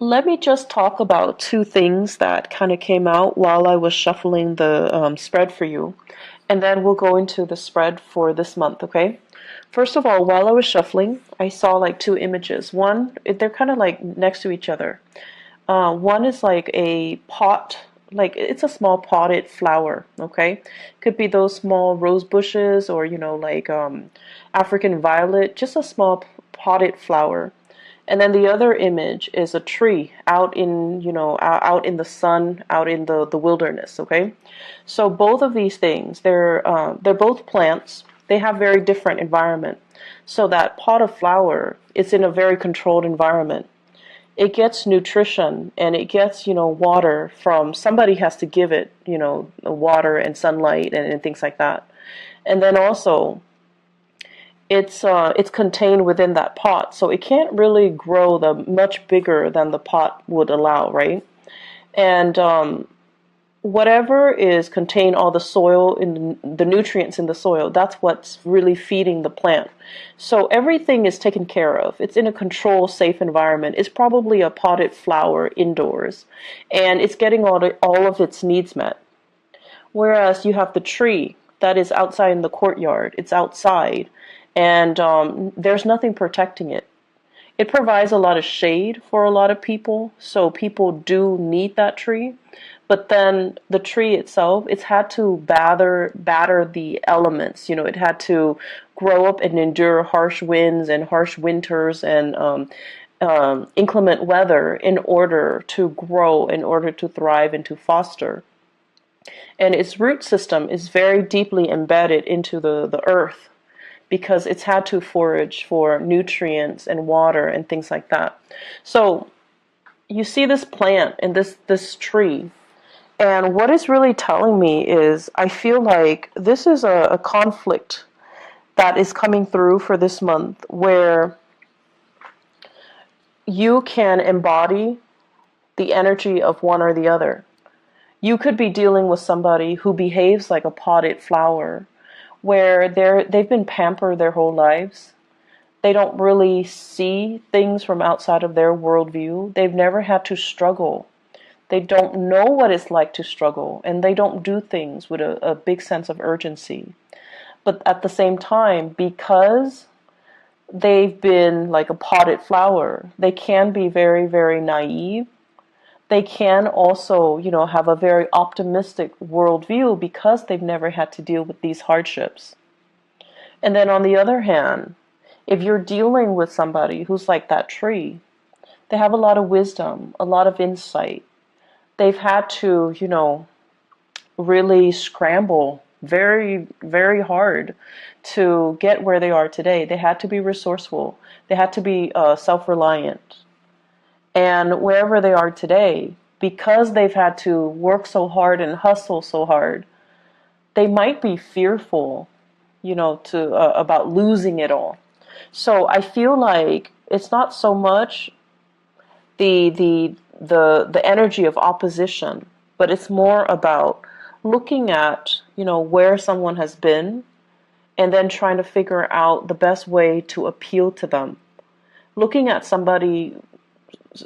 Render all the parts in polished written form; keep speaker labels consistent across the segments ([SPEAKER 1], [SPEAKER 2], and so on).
[SPEAKER 1] Let me just talk about two things that kind of came out while I was shuffling the spread for you, and then we'll go into the spread for this month, okay? First of all, while I was shuffling, I saw like two images. One, they're kind of like next to each other. One is like a pot, like it's a small potted flower, okay? Could be those small rose bushes or, like African violet, just a small potted flower. And then the other image is a tree out in, out in the sun, out in the wilderness, okay? So both of these things, they're both plants. They have very different environment. So that pot of flower is in a very controlled environment. It gets nutrition and it gets, water from somebody has to give it, water and sunlight and things like that. And then also it's contained within that pot, so it can't really grow the much bigger than the pot would allow, right? And whatever is contained, all the soil in the nutrients in the soil, that's what's really feeding the plant. So everything is taken care of. It's in a controlled, safe environment. It's probably a potted flower indoors, and it's getting all of its needs met. Whereas you have the tree that is outside in the courtyard. It's outside, and there's nothing protecting it. It provides a lot of shade for a lot of people, so people do need that tree. But then the tree itself, it's had to batter the elements. It had to grow up and endure harsh winds and harsh winters and inclement weather in order to grow, in order to thrive and to foster. And its root system is very deeply embedded into the earth because it's had to forage for nutrients and water and things like that. So you see this plant and this tree, and what it's really telling me is I feel like this is a conflict that is coming through for this month where you can embody the energy of one or the other. You could be dealing with somebody who behaves like a potted flower, where they've been pampered their whole lives. They don't really see things from outside of their worldview. They've never had to struggle. They don't know what it's like to struggle, and they don't do things with a big sense of urgency. But at the same time, because they've been like a potted flower, they can be very, very naive. They can also, have a very optimistic worldview because they've never had to deal with these hardships. And then on the other hand, if you're dealing with somebody who's like that tree, they have a lot of wisdom, a lot of insight. They've had to, really scramble very, very hard to get where they are today. They had to be resourceful. They had to be self-reliant. And wherever they are today, because they've had to work so hard and hustle so hard, they might be fearful, to about losing it all. So I feel like it's not so much the energy of opposition, but it's more about looking at, where someone has been and then trying to figure out the best way to appeal to them. Looking at somebody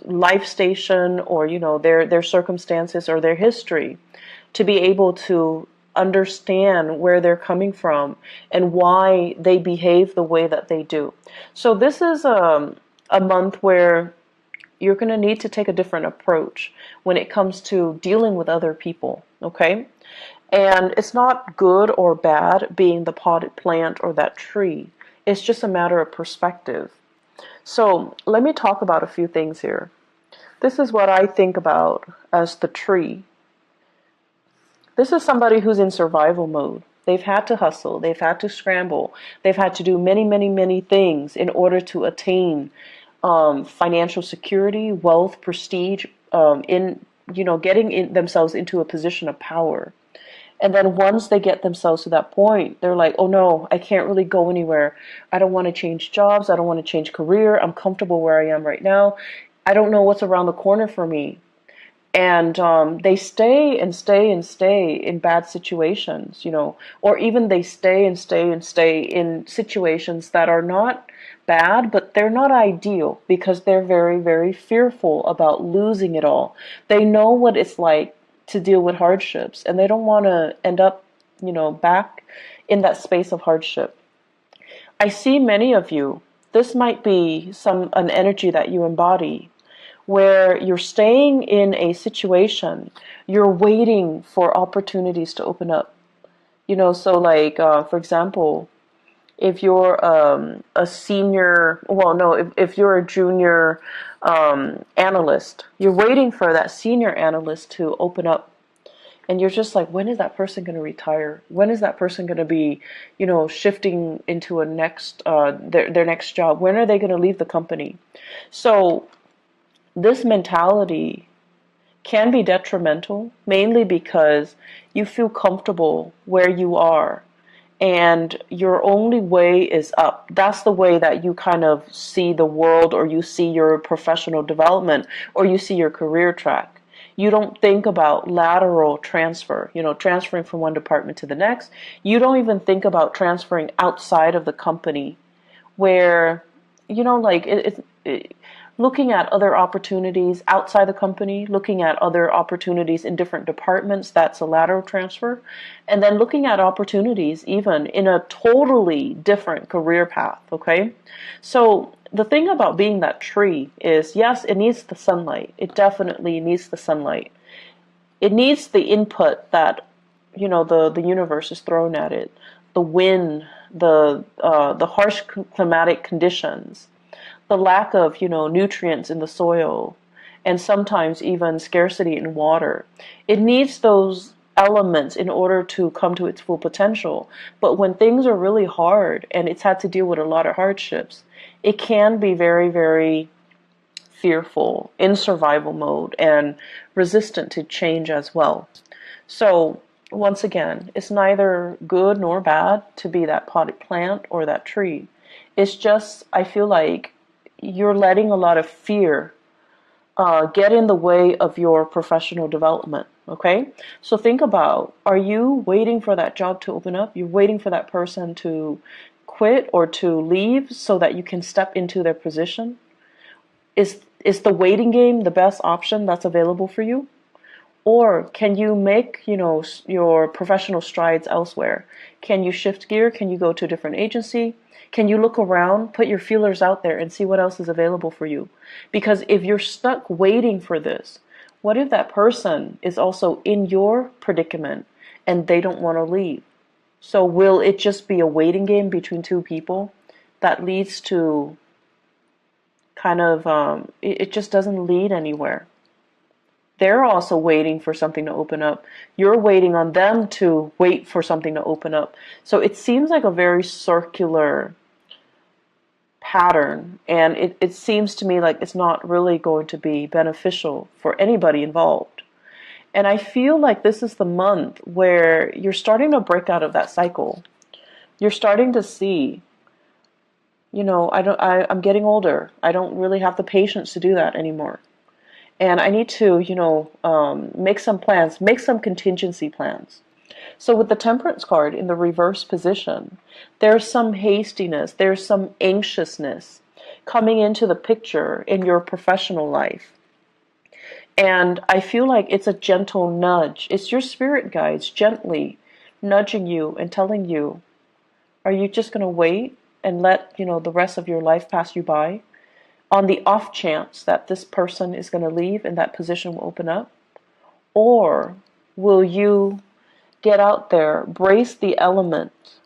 [SPEAKER 1] life station or their circumstances or their history to be able to understand where they're coming from and why they behave the way that they do. So this is a month where you're going to need to take a different approach when it comes to dealing with other people, okay? And it's not good or bad being the potted plant or that tree. It's just a matter of perspective. So let me talk about a few things here. This is what I think about as the tree. This is somebody who's in survival mode. They've had to hustle. They've had to scramble. They've had to do many, many, many things in order to attain financial security, wealth, prestige, getting themselves into a position of power. And then once they get themselves to that point, they're like, oh no, I can't really go anywhere. I don't want to change jobs. I don't want to change career. I'm comfortable where I am right now. I don't know what's around the corner for me. And they stay and stay and stay in bad situations, or even they stay and stay and stay in situations that are not bad, but they're not ideal because they're very, very fearful about losing it all. They know what it's like to deal with hardships, and they don't want to end up, back in that space of hardship. I see many of you, this might be an energy that you embody, where you're staying in a situation, you're waiting for opportunities to open up. So like, for example, if you're a senior, well, no, if you're a junior analyst, you're waiting for that senior analyst to open up. And you're just like, when is that person going to retire? When is that person going to be, shifting into a next, their next job? When are they going to leave the company? So this mentality can be detrimental, mainly because you feel comfortable where you are and your only way is up. That's the way that you kind of see the world, or you see your professional development, or you see your career track. You don't think about lateral transfer, transferring from one department to the next. You don't even think about transferring outside of the company where, like looking at other opportunities outside the company, looking at other opportunities in different departments, that's a lateral transfer. And then looking at opportunities even in a totally different career path, okay? So the thing about being that tree is, yes, it needs the sunlight. It definitely needs the sunlight. It needs the input that, the universe is throwing at it. The wind, the harsh climatic conditions, the lack of, nutrients in the soil, and sometimes even scarcity in water. It needs those elements in order to come to its full potential. But when things are really hard and it's had to deal with a lot of hardships, it can be very, very fearful, in survival mode, and resistant to change as well. So once again, it's neither good nor bad to be that potted plant or that tree. It's just, I feel like you're letting a lot of fear get in the way of your professional development, okay? So think about, are you waiting for that job to open up? You're waiting for that person to quit or to leave so that you can step into their position? Is the waiting game the best option that's available for you? Or can you make, your professional strides elsewhere? Can you shift gear? Can you go to a different agency? Can you look around, put your feelers out there and see what else is available for you? Because if you're stuck waiting for this, what if that person is also in your predicament and they don't want to leave? So will it just be a waiting game between two people that leads to kind of, it just doesn't lead anywhere? They're also waiting for something to open up. You're waiting on them to wait for something to open up. So it seems like a very circular pattern, and it seems to me like it's not really going to be beneficial for anybody involved. And I feel like this is the month where you're starting to break out of that cycle. You're starting to see, I'm getting older. I don't really have the patience to do that anymore. And I need to, make some plans, make some contingency plans. So with the Temperance card in the reverse position, there's some hastiness, there's some anxiousness coming into the picture in your professional life. And I feel like it's a gentle nudge. It's your spirit guides gently nudging you and telling you, are you just going to wait and let, the rest of your life pass you by on the off chance that this person is going to leave and that position will open up? Or will you get out there, brace the elements,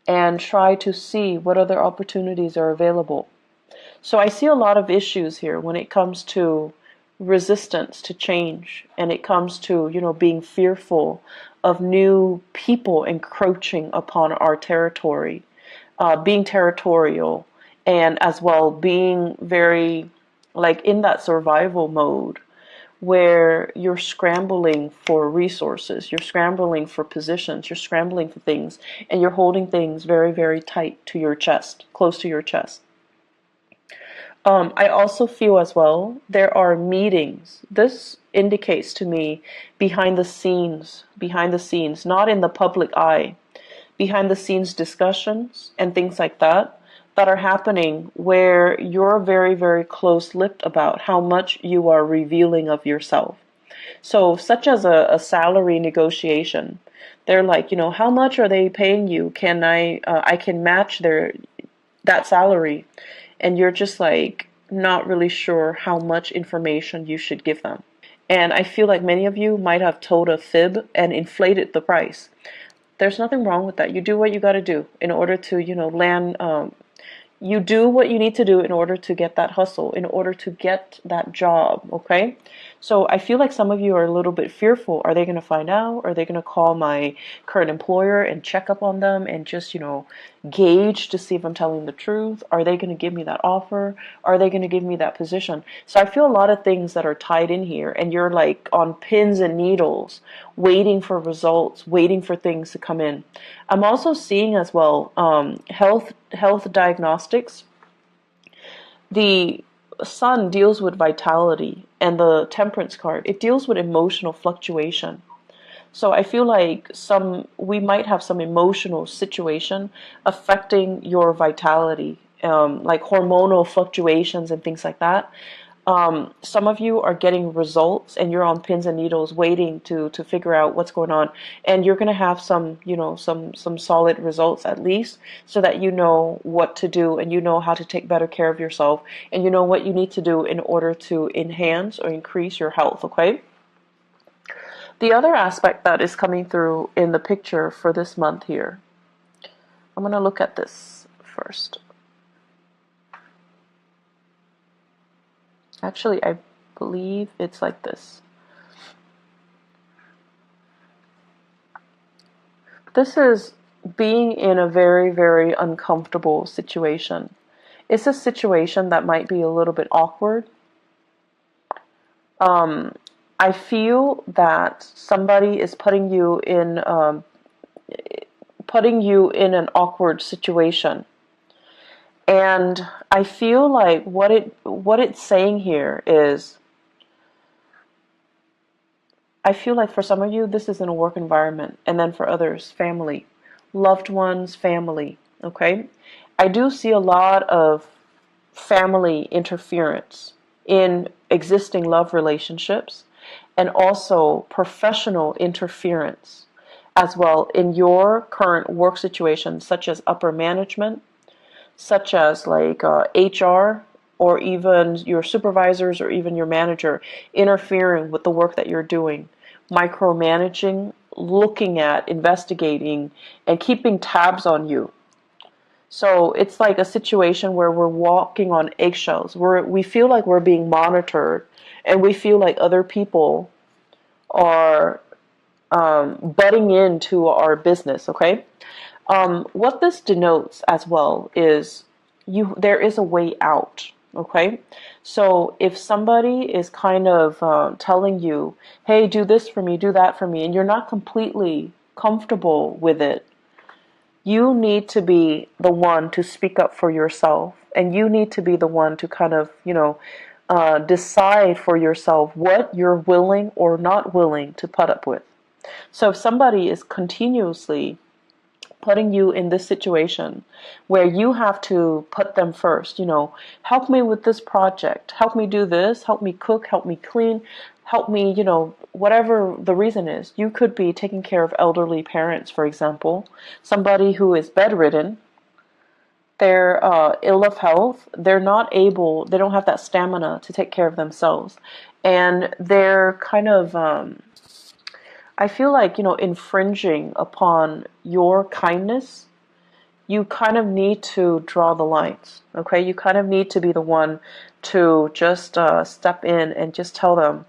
[SPEAKER 1] and try to see what other opportunities are available? So I see a lot of issues here when it comes to resistance to change, and it comes to, being fearful of new people encroaching upon our territory, being territorial, and as well being very, like, in that survival mode where you're scrambling for resources, you're scrambling for positions, you're scrambling for things, and you're holding things very, very tight to your chest, close to your chest. I also feel as well there are meetings. This indicates to me behind the scenes, not in the public eye, behind the scenes discussions and things like that that are happening where you're very, very close-lipped about how much you are revealing of yourself. So, such as a salary negotiation, they're like, how much are they paying you? Can I can match that salary, and you're just like not really sure how much information you should give them. And I feel like many of you might have told a fib and inflated the price. There's nothing wrong with that. You do what you got to do in order to, land. You do what you need to do in order to get that hustle, in order to get that job, okay? So I feel like some of you are a little bit fearful. Are they going to find out? Are they going to call my current employer and check up on them and just, gauge to see if I'm telling the truth? Are they going to give me that offer? Are they going to give me that position? So I feel a lot of things that are tied in here, and you're like on pins and needles, waiting for results, waiting for things to come in. I'm also seeing as well health diagnostics. The sun deals with vitality, and the temperance card, it deals with emotional fluctuation. So I feel like we might have some emotional situation affecting your vitality, like hormonal fluctuations and things like that. Some of you are getting results and you're on pins and needles waiting to figure out what's going on, and you're going to have some solid results at least, so that you know what to do and you know how to take better care of yourself, and you know what you need to do in order to enhance or increase your health, okay? The other aspect that is coming through in the picture for this month here, I'm going to look at this first. Actually, I believe it's like this. This is being in a very, very uncomfortable situation. It's a situation that might be a little bit awkward. I feel that somebody is putting you in an awkward situation. And I feel like what it's saying here is, I feel like for some of you, this is in a work environment, and then for others, family, loved ones, family, okay? I do see a lot of family interference in existing love relationships, and also professional interference as well in your current work situation, such as upper management, such as like HR, or even your supervisors or even your manager interfering with the work that you're doing, micromanaging, looking at, investigating, and keeping tabs on you. So it's like a situation where we're walking on eggshells. We feel like we're being monitored, and we feel like other people are butting into our business, okay? What this denotes as well is there is a way out, okay? So if somebody is kind of telling you, hey, do this for me, do that for me, and you're not completely comfortable with it, you need to be the one to speak up for yourself, and you need to be the one to kind of, decide for yourself what you're willing or not willing to put up with. So if somebody is continuously putting you in this situation where you have to put them first, help me with this project, help me do this, help me cook, help me clean, help me, whatever the reason is. You could be taking care of elderly parents, for example, somebody who is bedridden, they're ill of health, they don't have that stamina to take care of themselves, and they're kind of I feel like, infringing upon your kindness. You kind of need to draw the lines, okay? You kind of need to be the one to just step in and just tell them,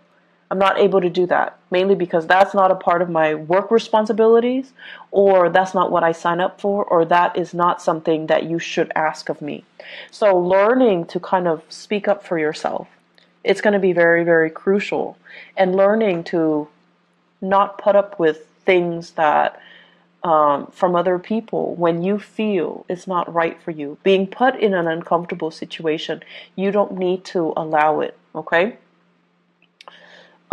[SPEAKER 1] I'm not able to do that, mainly because that's not a part of my work responsibilities, or that's not what I sign up for, or that is not something that you should ask of me. So learning to kind of speak up for yourself, it's going to be very, very crucial. And learning to not put up with things that from other people when you feel it's not right for you. Being put in an uncomfortable situation, you don't need to allow it, okay?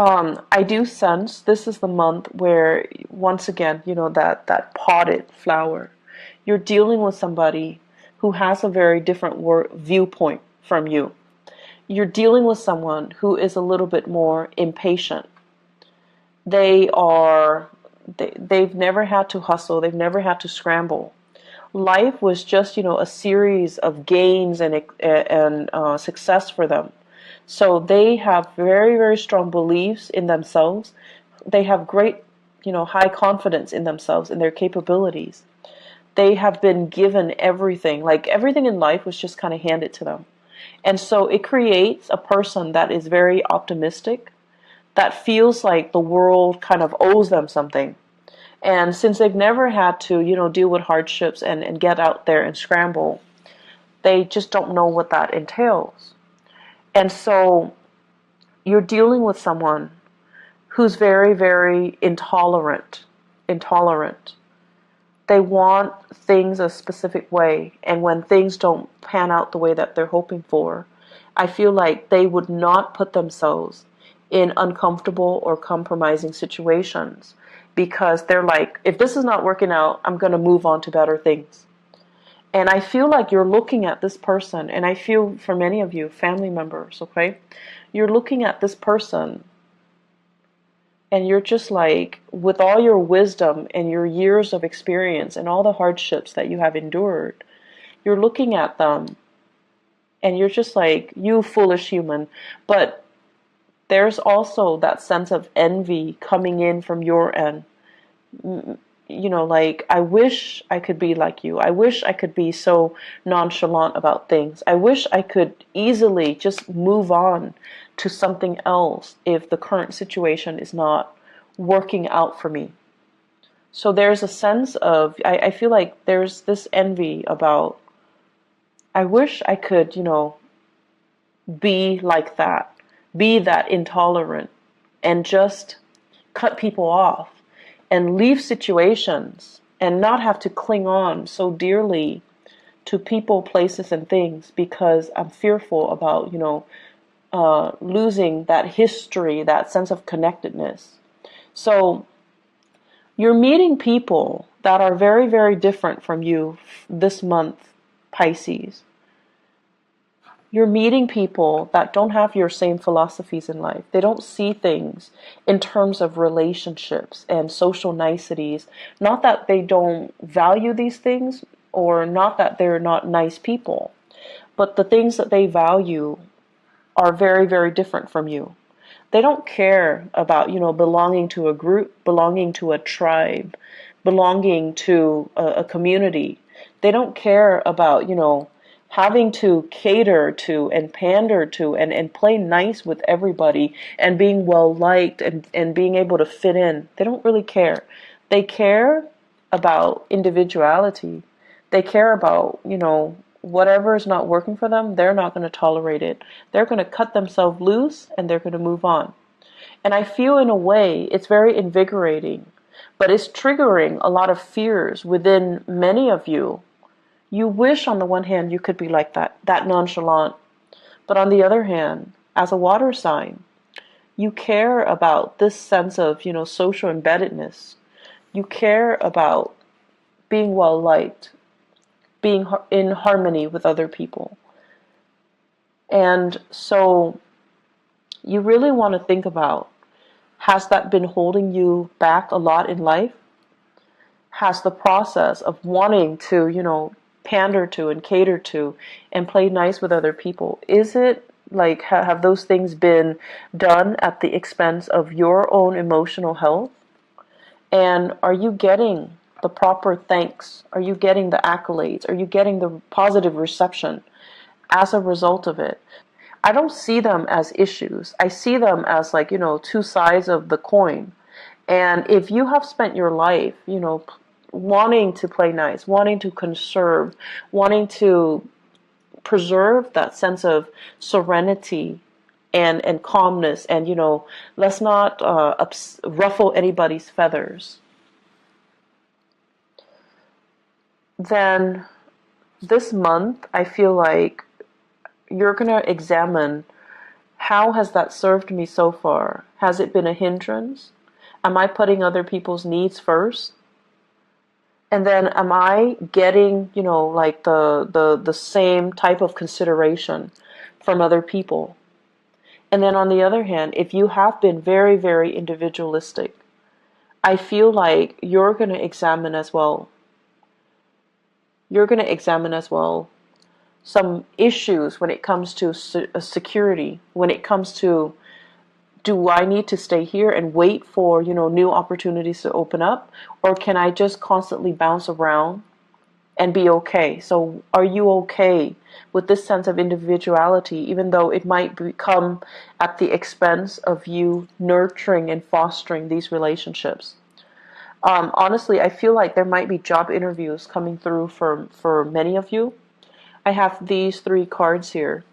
[SPEAKER 1] I do sense this is the month where, once again, that potted flower, you're dealing with somebody who has a very different viewpoint from you. You're dealing with someone who is a little bit more impatient. They are, they've never had to hustle, they've never had to scramble. Life was just, a series of gains and success for them. So they have very, very strong beliefs in themselves. They have great, high confidence in themselves, in their capabilities. They have been given everything, like everything in life was just kind of handed to them. And so it creates a person that is very optimistic, that feels like the world kind of owes them something. And since they've never had to, deal with hardships and get out there and scramble, they just don't know what that entails. And so you're dealing with someone who's very, very intolerant. Intolerant. They want things a specific way, and when things don't pan out the way that they're hoping for, I feel like they would not put themselves in uncomfortable or compromising situations, because they're like, if this is not working out, I'm going to move on to better things. And I feel like you're looking at this person, and I feel for many of you, family members, okay? You're looking at this person, and you're just like, with all your wisdom and your years of experience and all the hardships that you have endured, you're looking at them, and you're just like, you foolish human. But there's also that sense of envy coming in from your end. Like, I wish I could be like you. I wish I could be so nonchalant about things. I wish I could easily just move on to something else if the current situation is not working out for me. So there's a sense of, I feel like there's this envy about, I wish I could, be like that, be that intolerant, and just cut people off and leave situations and not have to cling on so dearly to people, places, and things, because I'm fearful about, losing that history, that sense of connectedness. So you're meeting people that are very, very different from you this month, Pisces. You're meeting people that don't have your same philosophies in life. They don't see things in terms of relationships and social niceties. Not that they don't value these things, or not that they're not nice people, but the things that they value are very, very different from you. They don't care about, belonging to a group, belonging to a tribe, belonging to a community. They don't care about, having to cater to and pander to and play nice with everybody and being well liked and being able to fit in. They don't really care. They care about individuality. They care about, whatever is not working for them, they're not going to tolerate it. They're going to cut themselves loose and they're going to move on. And I feel, in a way, it's very invigorating, but it's triggering a lot of fears within many of you. You wish, on the one hand, you could be like that nonchalant. But on the other hand, as a water sign, you care about this sense of, social embeddedness. You care about being well liked, being in harmony with other people. And so you really want to think about, has that been holding you back a lot in life? Has the process of wanting to, pander to and cater to and play nice with other people, is it like, have those things been done at the expense of your own emotional health? And are you getting the proper thanks? Are you getting the accolades? Are you getting the positive reception as a result of it? I don't see them as issues. I see them as, like, two sides of the coin. And if you have spent your life, wanting to play nice, wanting to conserve, wanting to preserve that sense of serenity and calmness, and, let's not ruffle anybody's feathers, then this month I feel like you're going to examine, How has that served me so far? Has it been a hindrance? Am I putting other people's needs first? And then am I getting, like the same type of consideration from other people? And then on the other hand, if you have been very, very individualistic, I feel like you're going to examine as well. You're going to examine as well some issues when it comes to security, when it comes to, do I need to stay here and wait for, new opportunities to open up? Or can I just constantly bounce around and be okay? So are you okay with this sense of individuality, even though it might come at the expense of you nurturing and fostering these relationships? Honestly, I feel like there might be job interviews coming through for many of you. I have these 3 cards here.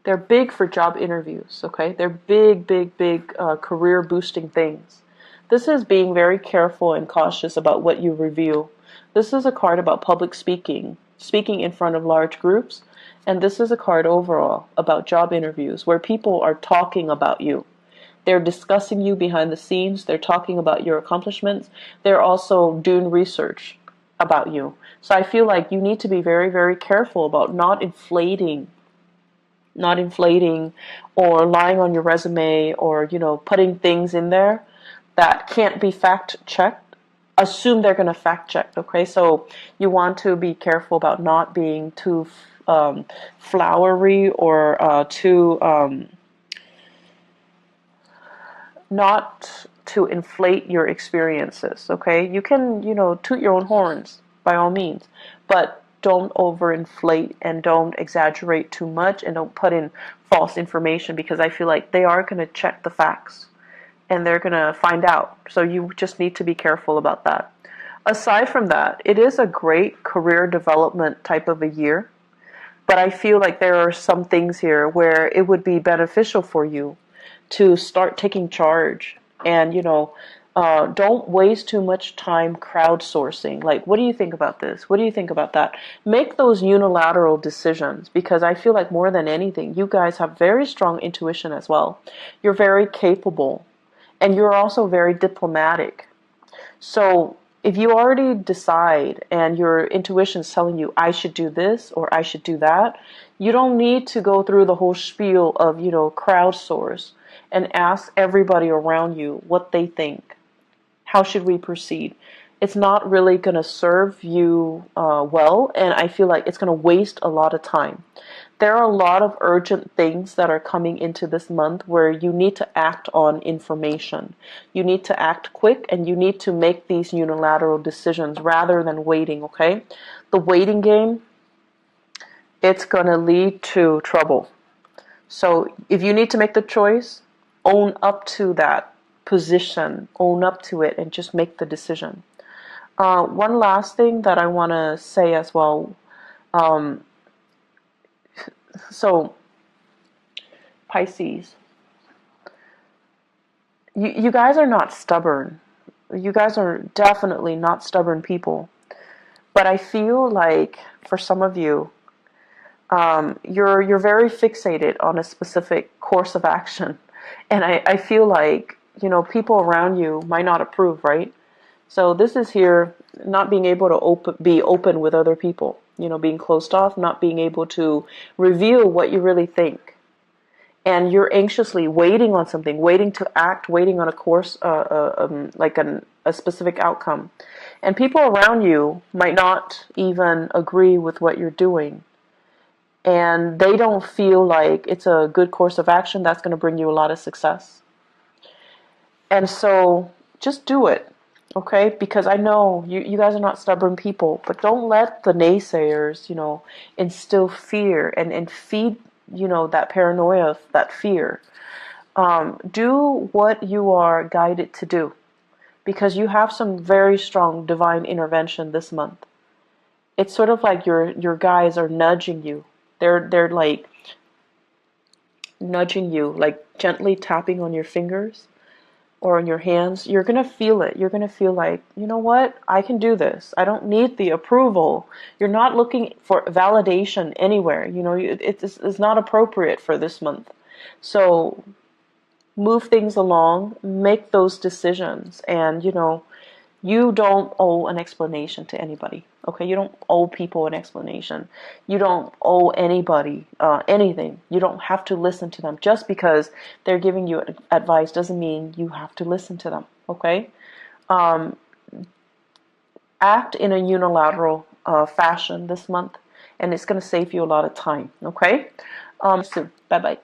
[SPEAKER 1] They're big for job interviews, okay? They're big, big, big career boosting things. This is being very careful and cautious about what you reveal. This is a card about public speaking, speaking in front of large groups. And this is a card overall about job interviews where people are talking about you. They're discussing you behind the scenes. They're talking about your accomplishments. They're also doing research about you. So I feel like you need to be very, very careful about not inflating or lying on your resume or, putting things in there that can't be fact checked. Assume they're going to fact check, okay? So you want to be careful about not being too flowery or too not to inflate your experiences, okay? You can, toot your own horns by all means, but don't overinflate and don't exaggerate too much and don't put in false information, because I feel like they are going to check the facts and they're going to find out. So you just need to be careful about that. Aside from that, it is a great career development type of a year, but I feel like there are some things here where it would be beneficial for you to start taking charge and, don't waste too much time crowdsourcing. Like, what do you think about this? What do you think about that? Make those unilateral decisions, because I feel like more than anything, you guys have very strong intuition as well. You're very capable and you're also very diplomatic. So if you already decide and your intuition is telling you, I should do this or I should do that, you don't need to go through the whole spiel of, crowdsource and ask everybody around you what they think. How should we proceed? It's not really going to serve you well, and I feel like it's going to waste a lot of time. There are a lot of urgent things that are coming into this month where you need to act on information. You need to act quick and you need to make these unilateral decisions rather than waiting, okay? The waiting game, it's going to lead to trouble. So if you need to make the choice, own up to that position, own up to it, and just make the decision. One last thing that I want to say as well. So, Pisces, you guys are not stubborn. You guys are definitely not stubborn people. But I feel like for some of you, you're very fixated on a specific course of action. And I feel like, people around you might not approve, right? So this is here, not being able to be open with other people, being closed off, not being able to reveal what you really think. And you're anxiously waiting on something, waiting to act, waiting on a course, like a specific outcome. And people around you might not even agree with what you're doing. And they don't feel like it's a good course of action that's going to bring you a lot of success. And so just do it. Okay, because I know you guys are not stubborn people, but don't let the naysayers, instill fear and feed, that paranoia, that fear. Do what you are guided to do, because you have some very strong divine intervention this month. It's sort of like your guides are nudging you. They're like nudging you, like gently tapping on your fingers or in your hands. You're going to feel it. You're going to feel like, you know what? I can do this. I don't need the approval. You're not looking for validation anywhere. It's not appropriate for this month. So move things along, make those decisions, and you don't owe an explanation to anybody. Okay, you don't owe people an explanation. You don't owe anybody anything. You don't have to listen to them. Just because they're giving you advice doesn't mean you have to listen to them. Okay, act in a unilateral fashion this month, and it's going to save you a lot of time. Okay, soon. Bye bye.